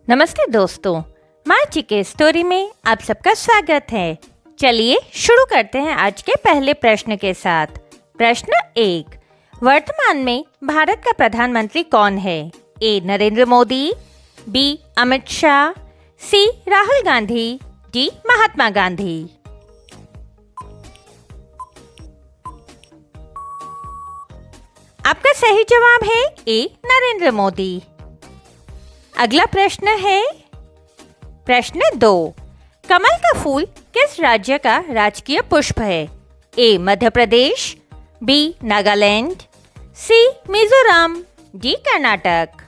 नमस्ते दोस्तों, my GK story में आप सबका स्वागत है। चलिए शुरू करते हैं आज के पहले प्रश्न के साथ। प्रश्न 1, वर्तमान में भारत का प्रधानमंत्री कौन है? ए नरेंद्र मोदी, बी अमित शाह, सी राहुल गांधी, डी महात्मा गांधी। आपका सही जवाब है ए नरेंद्र मोदी। अगला प्रश्न है प्रश्न 2, कमल का फूल किस राज्य का राजकीय पुष्प है? ए मध्य प्रदेश, बी नागालैंड, सी मिजोरम, डी कर्नाटक।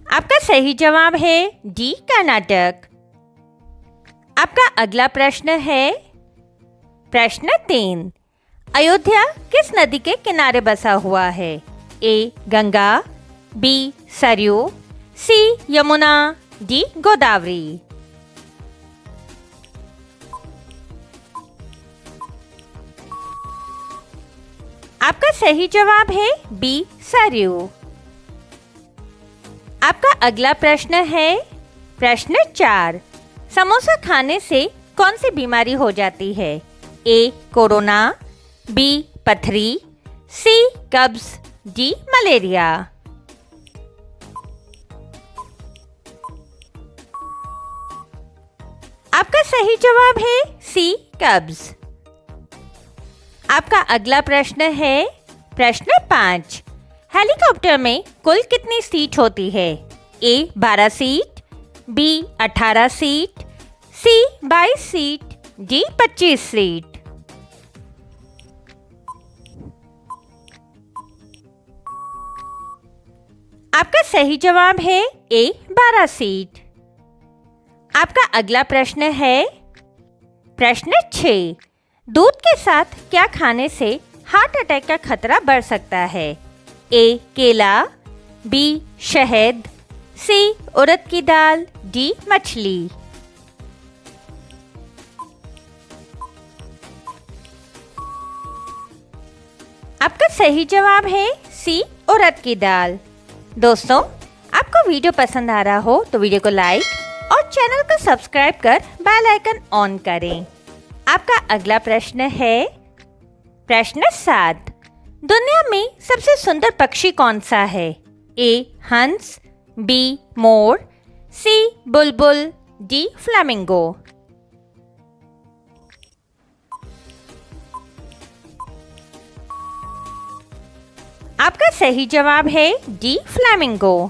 आपका सही जवाब है डी कर्नाटक। आपका अगला प्रश्न है प्रश्न 3, अयोध्या किस नदी के किनारे बसा हुआ है? ए गंगा, बी सरयू, सी यमुना, डी गोदावरी। आपका सही जवाब है बी सरयू। आपका अगला प्रश्न है प्रश्न 4, समोसा खाने से कौन सी बीमारी हो जाती है? ए कोरोना, बी पथरी, सी कब्ज, डी मलेरिया। आपका सही जवाब है सी कब्ज। आपका अगला प्रश्न है प्रश्न 5, हेलीकॉप्टर में कुल कितनी सीट होती है? ए 12 सीट, बी 18 सीट, सी 22 सीट, डी 25 सीट। आपका सही जवाब है ए 12 सीट। आपका अगला प्रश्न है प्रश्न 6, दूध के साथ क्या खाने से हार्ट अटैक का खतरा बढ़ सकता है? ए केला, बी शहद, सी उड़द की दाल, डी मछली। आपका सही जवाब है सी उड़द की दाल। दोस्तों, आपको वीडियो पसंद आ रहा हो तो वीडियो को लाइक और चैनल को सब्सक्राइब कर बेल आइकन ऑन करें। आपका अगला प्रश्न है प्रश्न 7, दुनिया में सबसे सुंदर पक्षी कौन सा है? ए हंस, be more, C Bulbul, D flamingo. आपका सही जवाब है डी फ्लेमिंगो।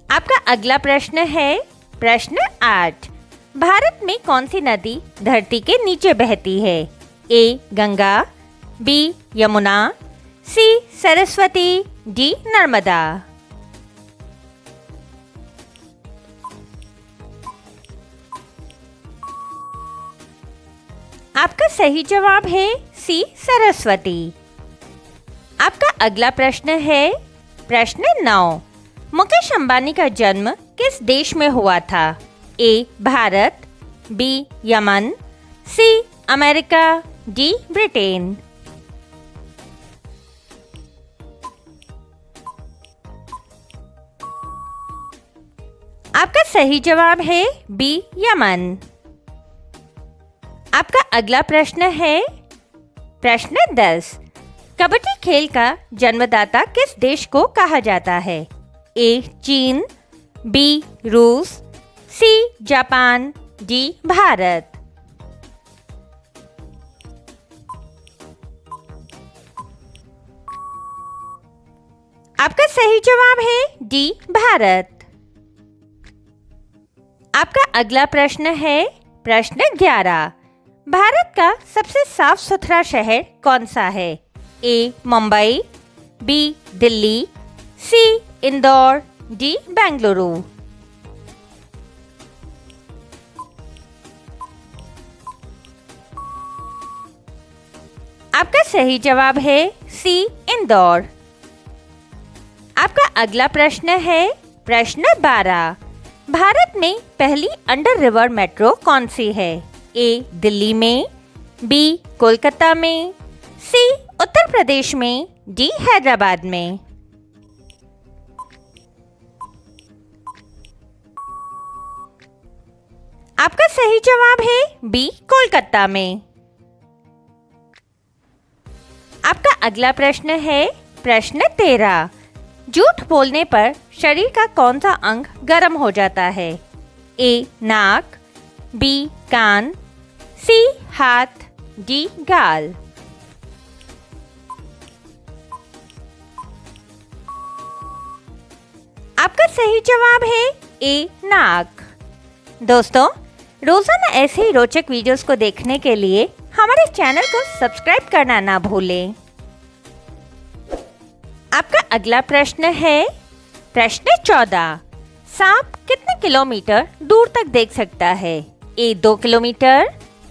आपका अगला प्रश्न है प्रश्न 8, भारत में कौन सी नदी धरती के नीचे बहती है? ए गंगा, बी यमुना, सी सरस्वती, डी नर्मदा। आपका सही जवाब है सी सरस्वती। आपका अगला प्रश्न है प्रश्न 9, मुकेश अंबानी का जन्म किस देश में हुआ था? A Bharat, B Yemen, C America, D Britain. आपका सही जवाब है बी यमन। आपका अगला प्रश्न है प्रश्न 10, कबड्डी खेल का जन्मदाता किस देश को कहा जाता है? ए चीन, बी रूस, सी जापान, डी भारत। आपका सही जवाब है डी भारत। आपका अगला प्रश्न है प्रश्न 11, भारत का सबसे साफ सुथरा शहर कौन सा है? ए मुंबई, बी दिल्ली, सी इंदौर, डी बेंगलुरु। आपका सही जवाब है सी इंदौर। आपका अगला प्रश्न है प्रश्न 12, भारत में पहली अंडर रिवर मेट्रो कौन सी है? ए दिल्ली में, बी कोलकाता में, सी उत्तर प्रदेश में, डी हैदराबाद में। आपका सही जवाब है बी कोलकाता में। आपका अगला प्रश्न है प्रश्न 13। झूठ बोलने पर शरीर का कौन सा अंग गर्म हो जाता है? ए नाक, बी कान, सी हाथ, डी गाल। आपका सही जवाब है ए नाक। दोस्तों, रोजाना ऐसे ही रोचक वीडियोस को देखने के लिए हमारे चैनल को सब्सक्राइब करना ना भूलें। आपका अगला प्रश्न है प्रश्न 14। सांप कितने किलोमीटर दूर तक देख सकता है? ए 2 किलोमीटर,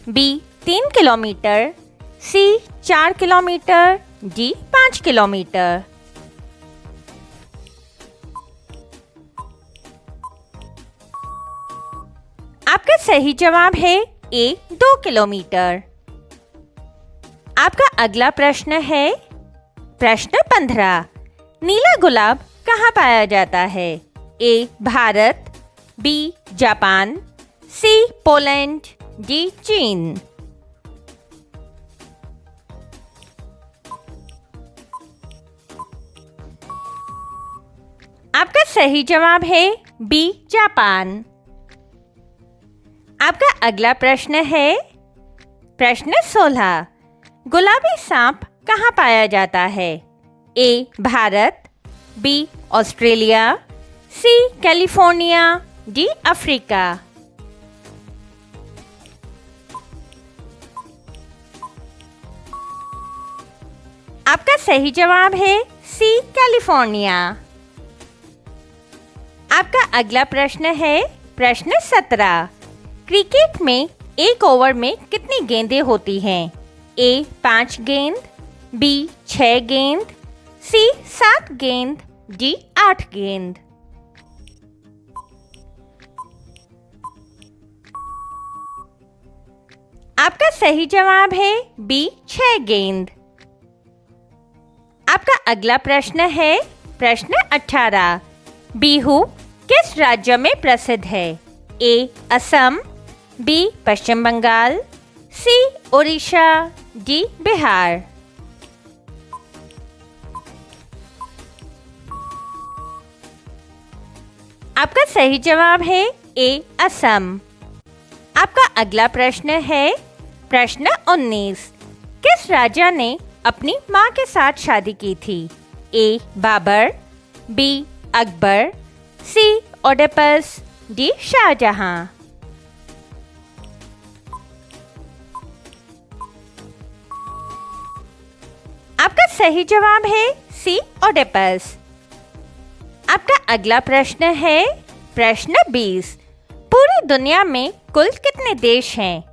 बी 3 किलोमीटर, सी 4 किलोमीटर, डी 5 किलोमीटर। आपका सही जवाब है ए 2 किलोमीटर। आपका अगला प्रश्न है प्रश्न 15। नीला गुलाब कहाँ पाया जाता है? ए भारत, बी जापान, सी पोलैंड, डी चीन। आपका सही जवाब है बी जापान। आपका अगला प्रश्न है प्रश्न 16। गुलाबी सांप कहाँ पाया जाता है? ए भारत, बी ऑस्ट्रेलिया, सी कैलिफोर्निया, डी अफ्रीका। आपका सही जवाब है सी कैलिफोर्निया। आपका अगला प्रश्न है प्रश्न 17। क्रिकेट में एक ओवर में कितनी गेंदें होती हैं? ए 5 गेंद, बी 6 गेंद, सी 7 गेंद, डी 8 गेंद। आपका सही जवाब है बी 6 गेंद। आपका अगला प्रश्न है प्रश्न 18। बिहू किस राज्य में प्रसिद्ध है? ए असम, बी पश्चिम बंगाल, सी उड़ीसा, डी बिहार। आपका सही जवाब है ए असम। आपका अगला प्रश्न है प्रश्न 19। किस राजा ने अपनी मां के साथ शादी की थी? ए बाबर, बी अकबर, सी ओडेपस, डी शाहजहां। आपका सही जवाब है सी ओडेपस। आपका अगला प्रश्न है प्रश्न 20। पूरी दुनिया में कुल कितने देश हैं?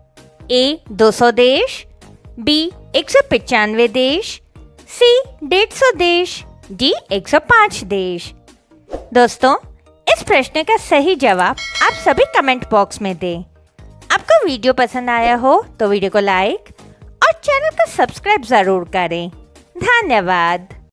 ए 200 देश, बी 195 देश, सी 150 देश, डी 105 देश। दोस्तों, इस प्रश्न का सही जवाब आप सभी कमेंट बॉक्स में दें। आपको वीडियो पसंद आया हो तो वीडियो को लाइक और चैनल को सब्सक्राइब जरूर करें। धन्यवाद।